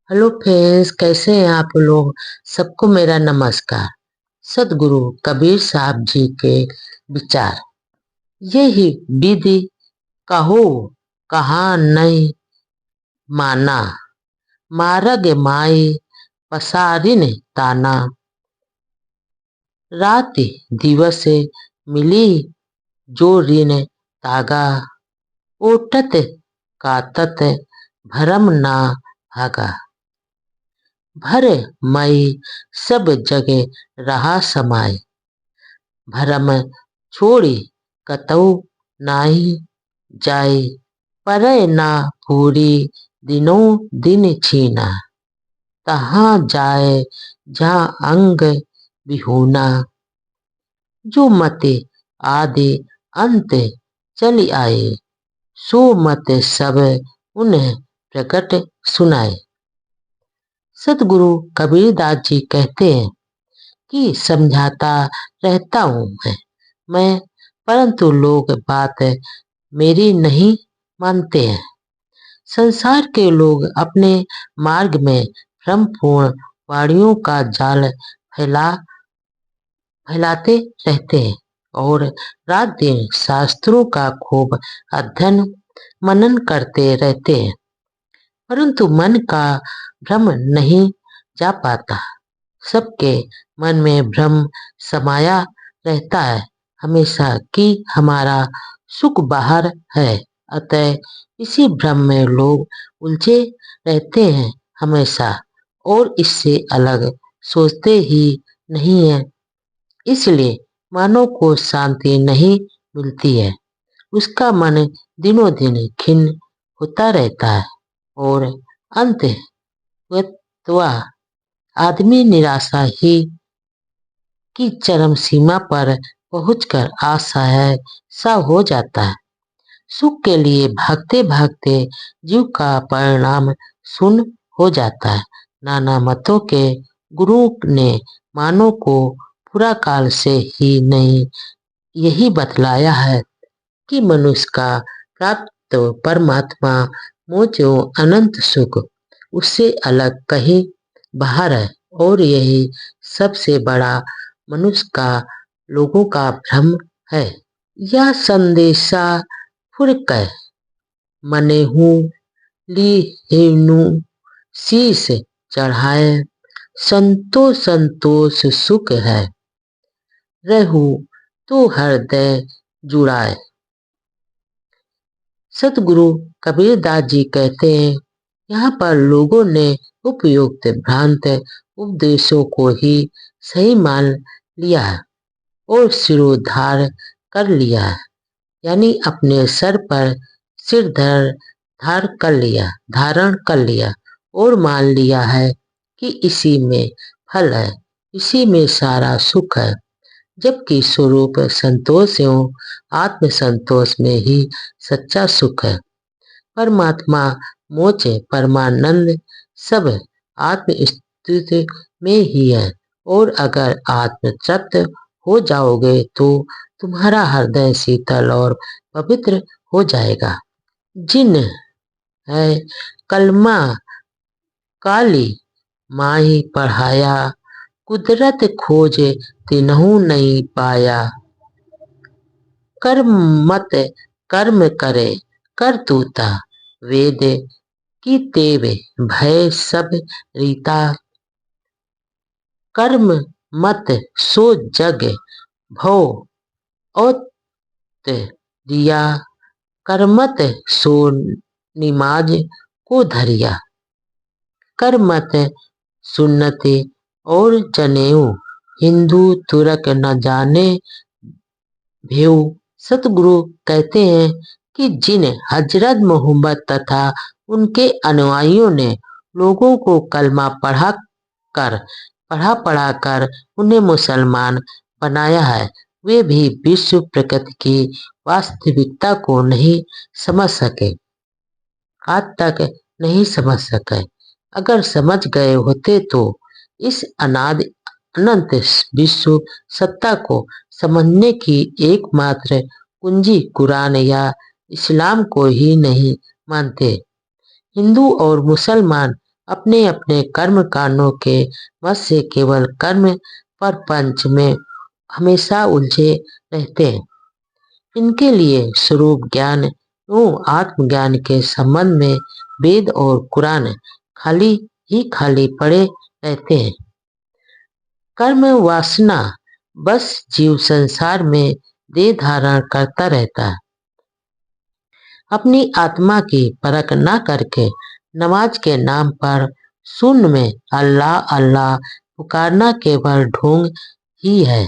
Hello friends, कैसे हैं आप लोग। सबको मेरा नमस्कार। सदगुरु कबीर साहब जी के विचार। यही विधि कहो कहा नहीं माना, मारग माई पसारिन ताना। राति दिवस मिली जो ऋण तागा, ओटत कातत भरम ना भागा। भर मई सब जगह रहा समाये, भरम छोड़ी कतौ नाही जाए। परय ना पूरी दिनों दिन छीना, तहाँ जाए जहाँ अंग विहूना। जो मते आदि अंत चली आए, सो मत सब उन्हें प्रकट सुनाए। सदगुरु कबीरदास जी कहते हैं कि समझाता रहता हूँ मैं, परंतु लोग बात मेरी नहीं मानते हैं। संसार के लोग अपने मार्ग में भ्रमपूर्ण वाणियों का जाल फैलाते रहते हैं और रात दिन शास्त्रों का खूब अध्ययन मनन करते रहते हैं, परंतु मन का भ्रम नहीं जा पाता। सबके मन में भ्रम समाया रहता है हमेशा कि हमारा सुख बाहर है। अतः इसी भ्रम में लोग उलझे रहते हैं हमेशा, और इससे अलग सोचते ही नहीं है। इसलिए मानव को शांति नहीं मिलती है। उसका मन दिनों दिन खिन्न होता रहता है और अंत आदमी निराशा ही की चरम सीमा पर पहुंचकर असहाय सा हो जाता है। सुख के लिए भागते भागते जीव का परिणाम शून्य हो जाता है। नाना मतों के गुरु ने मानव को पूरा काल से ही नहीं यही बतलाया है कि मनुष्य का प्राप्त परमात्मा मोक्ष अनंत सुख उससे अलग कहीं बाहर है, और यही सबसे बड़ा मनुष्य का लोगों का भ्रम है। यह संदेशा फुरक मनेहू ली हेनु शीस चढ़ाए, संतोष संतोष सुख है रहू तो हृदय जुड़ाए। सतगुरु कबीरदास जी कहते हैं, यहाँ पर लोगों ने उपयुक्त भ्रांत उपदेशों को ही सही मान लिया है और सिरोधार कर लिया है, यानी अपने सर पर सिर धारण कर लिया और मान लिया है कि इसी में फल है, इसी में सारा सुख है। जबकि स्वरूप संतोष एवं आत्म संतोष में ही सच्चा सुख है। परमात्मा मोक्ष परमानंद सब आत्म स्थिति में ही है, और अगर आत्म तृप्त हो जाओगे तो तुम्हारा हृदय शीतल और पवित्र हो जाएगा। जिन है कलमा काली माही पढ़ाया, कुदरत खोज तिन्हू नहीं पाया। कर्म मत कर्म करे करतूता, वेद की तेव भय सब रीता। कर्म मत सो जग भव औत दिया, कर्मत सो निमाज को धरिया। कर्मत सुन्नति और जनेऊ, हिंदू तुरक न जाने भेऊ। सतगुरु कहते हैं कि जिन हजरत मोहम्मद तथा उनके अनुयायियों ने लोगों को कलमा पढ़ा कर उन्हें मुसलमान बनाया है, वे भी विश्व प्रकृति की वास्तविकता को नहीं समझ सके, आज तक नहीं समझ सके। अगर समझ गए होते तो इस अनादि अनंत विश्व सत्ता को समझने की एकमात्र कुंजी कुरान या इस्लाम को ही नहीं मानते। हिंदू और मुसलमान अपने अपने कर्म कांडों के वश से केवल कर्म प्रपंच में हमेशा उलझे रहते हैं। इनके लिए स्वरूप ज्ञान एवं आत्मज्ञान के संबंध में वेद और कुरान खाली ही खाली पड़े रहते हैं। कर्म वासना बस जीव संसार में देह धारण करता रहता है। अपनी आत्मा की परख न करके नमाज के नाम पर शून्य में अल्लाह अल्लाह पुकारना केवल ढोंग ही है।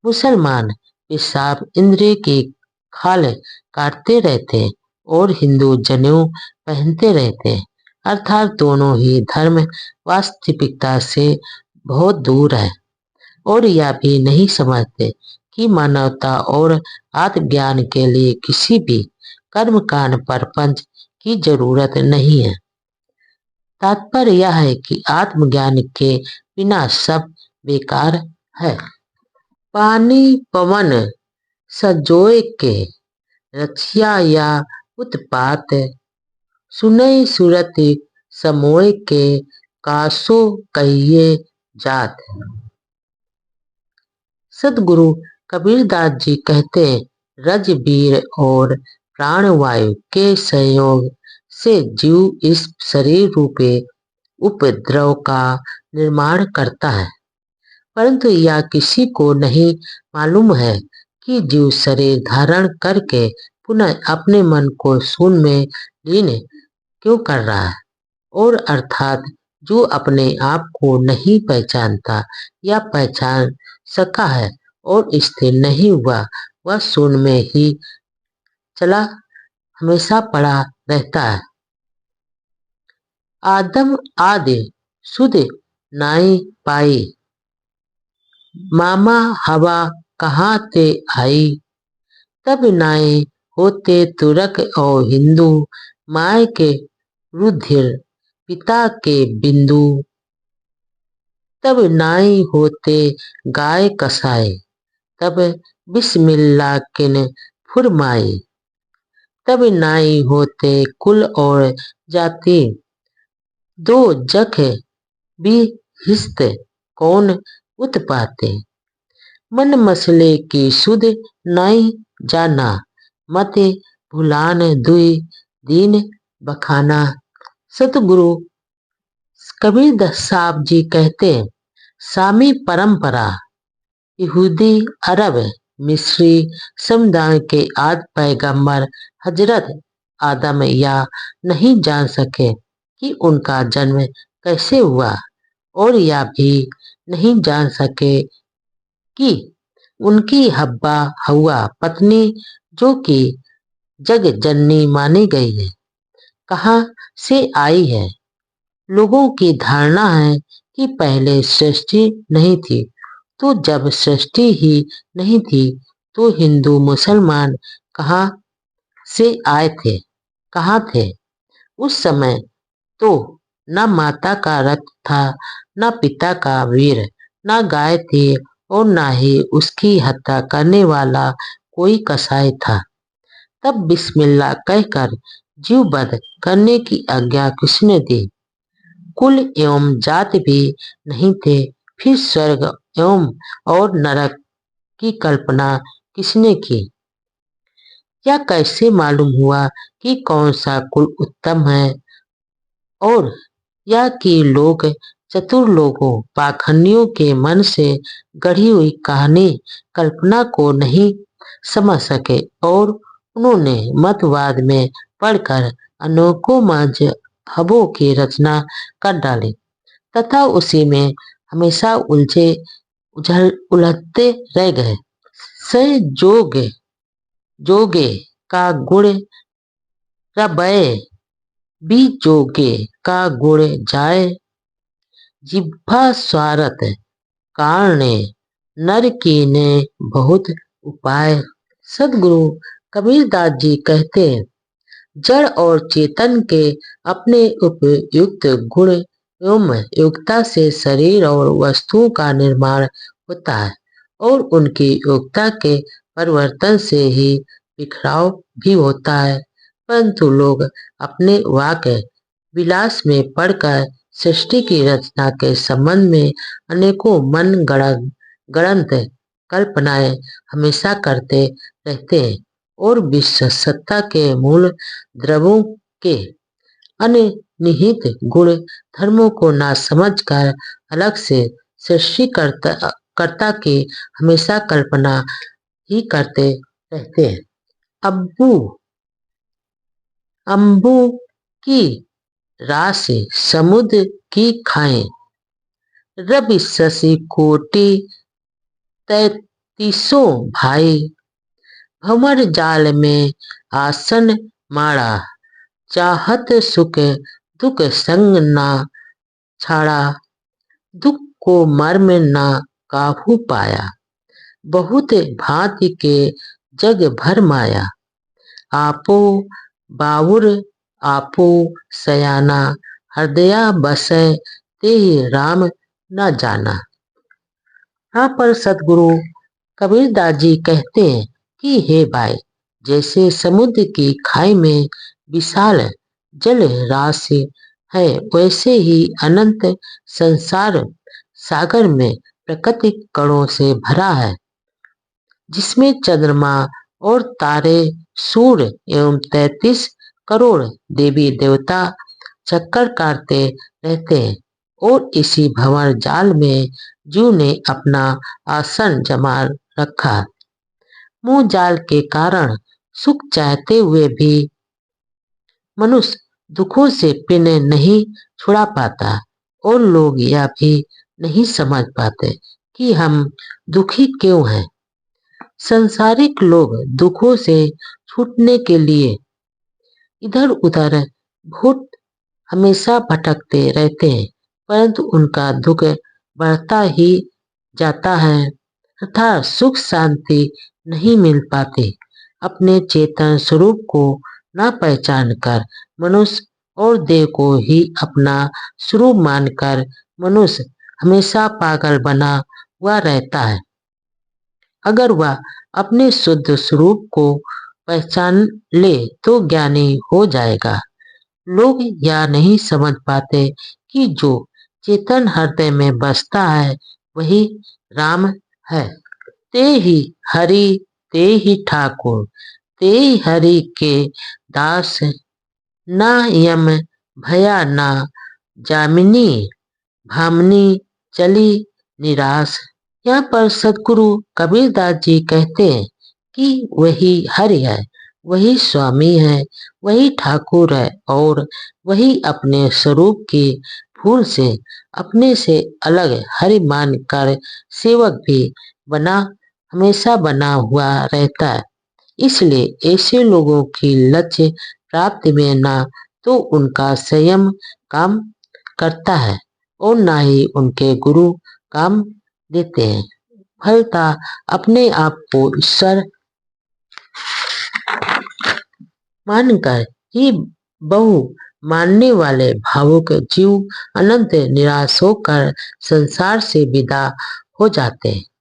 मुसलमान पेशाब इंद्रिय की खाल काटते रहते और हिंदू जनेऊ पहनते रहते, अर्थात दोनों ही धर्म वास्तविकता से बहुत दूर है और यह भी नहीं समझते कि मानवता और आत्मज्ञान के लिए किसी भी कर्मकांड प्रपंच की जरूरत नहीं है। तात्पर्य यह है कि आत्मज्ञान के बिना सब बेकार है। पानी पवन सजोए के रचिया या उत्पात, सुनई सुरत समोय के कासो कहिए जात। सदगुरु कबीरदास जी कहते हैं, रज बीर और प्राणवायु के संयोग से जीव इस शरीर रूपे उपद्रव का निर्माण करता है, परंतु यह किसी को नहीं मालूम है कि जीव शरीर धारण करके पुनः अपने मन को शून्य में लीन क्यों कर रहा है, और अर्थात जो अपने आप को नहीं पहचानता या पहचान सका है और स्थिर नहीं हुआ, वह शून्य में ही चला हमेशा पड़ा रहता है। आदम आदि सुध नाई पाई, मामा हवा कहाँ ते आई। तब नाई होते तुरक और हिंदू, माय के रुधिर पिता के बिंदु। तब नाई होते गाय कसाए, तब बिस्मिल्लाह किन फुरमाई। तब नाई होते कुल और जाति, दो जख बिहिस्त कौन उत्पाते। मन मसले की सुध नाई जाना, मते भुलान दुई दीन बखाना। सतगुरु कबीर साहब जी कहते, सामी परंपरा यहूदी अरब मिस्री समुदाय के आदि पैगंबर हजरत आदम या नहीं जान सके कि उनका जन्म कैसे हुआ, और यह भी नहीं जान सके कि उनकी हब्बा हवा पत्नी, जो कि जग जननी मानी गई है, कहाँ से आई है। लोगों की धारणा है कि पहले सृष्टि नहीं थी, तो जब सृष्टि ही नहीं थी तो हिंदू मुसलमान कहाँ से आए थे, कहाँ थे। उस समय तो न माता का रक्त था, न पिता का वीर, न गाय थी और न ही उसकी हत्या करने वाला कोई कसाई था। तब बिस्मिल्लाह कहकर जीव वध करने की आज्ञा किसने दी। कुल एवं जात भी नहीं थे, फिर स्वर्ग एवं और नरक की कल्पना किसने की। यह कैसे मालूम हुआ कि कौन सा कुल उत्तम है, और यह कि लोग चतुर लोगों पाखंडियों के मन से गढ़ी हुई कहानी कल्पना को नहीं समझ सके और उन्होंने मतवाद में पढ़कर अनेकों मजहबों की रचना कर डाली तथा उसी में हमेशा उलझते रह गए। से जोगे का गुण रबय, भी जोगे का गुण जाए। जिह्वा स्वार्थ कारणे नर कीने बहुत उपाय। सदगुरु कबीरदास जी कहते हैं, जड़ और चेतन के अपने उपयुक्त गुण एवं योग्यता से शरीर और वस्तुओं का निर्माण होता है और उनकी योग्यता के परिवर्तन से ही बिखराव भी होता है, परंतु लोग अपने वाक्य विलास में पढ़कर सृष्टि की रचना के संबंध में अनेकों मन गढ़ंत कल्पनाएं हमेशा करते रहते हैं और विश्व सत्ता के मूल द्रव्यों के अनिहित गुण धर्मों को ना समझकर अलग से सृष्टिकर्ता की हमेशा कल्पना ही करते रहते हैं। अब्बू अम्बू की राशि समुद्र की खाएं, रवि शशि कोटि तैतीसों भाई, भंवर जाल में आसन माड़ा, चाहत सुख दुख संग ना छाड़ा, दुख को मर्म ना काहू पाया, बहुत भांति के जग भर माया, आपो बावुर आपो सयाना, हृदया बसै ते राम न जाना। यहाँ पर सदगुरु कबीरदास जी कहते हैं कि हे भाई, जैसे समुद्र की खाई में विशाल जल राशि है, वैसे ही अनंत संसार सागर में प्रकृति कणों से भरा है, जिसमें चंद्रमा और तारे, सूर्य एवं 33 करोड़ देवी देवता चक्कर काटते रहते हैं और इसी भंवर जाल में जू ने अपना आसन जमा रखा। मुंह जाल के कारण सुख चाहते हुए भी मनुष्य दुखों से पिन नहीं छुड़ा पाता और लोग यह भी नहीं समझ पाते कि हम दुखी क्यों हैं। संसारिक लोग दुखों से छूटने के लिए इधर उधर बहुत हमेशा भटकते रहते हैं, परंतु उनका दुख बढ़ता ही जाता है तथा सुख शांति नहीं मिल पाती। अपने चेतन स्वरूप को न पहचान कर मनुष्य और देह को ही अपना स्वरूप मानकर मनुष्य हमेशा पागल बना हुआ रहता है। अगर वह अपने शुद्ध स्वरूप को पहचान ले तो ज्ञानी हो जाएगा। लोग यह नहीं समझ पाते कि जो चेतन हृदय में बसता है वही राम है। ते ही हरि ते ही ठाकुर, ते ही हरि के दास, ना यम भया ना जामिनी, भामनी चली निराश। यहाँ पर सदगुरु कबीरदास जी कहते हैं कि वही हरि है, वही स्वामी है, वही ठाकुर है और वही अपने स्वरूप की भूल से अपने से अलग हरि मान कर सेवक भी हमेशा बना हुआ रहता है। इसलिए ऐसे लोगों की लक्ष्य प्राप्ति में ना तो उनका संयम काम करता है और ना ही उनके गुरु काम देते हैं। फलता अपने आप को ईश्वर मानकर ही बहु मानने वाले भावुक जीव अनंत निराश होकर संसार से विदा हो जाते हैं।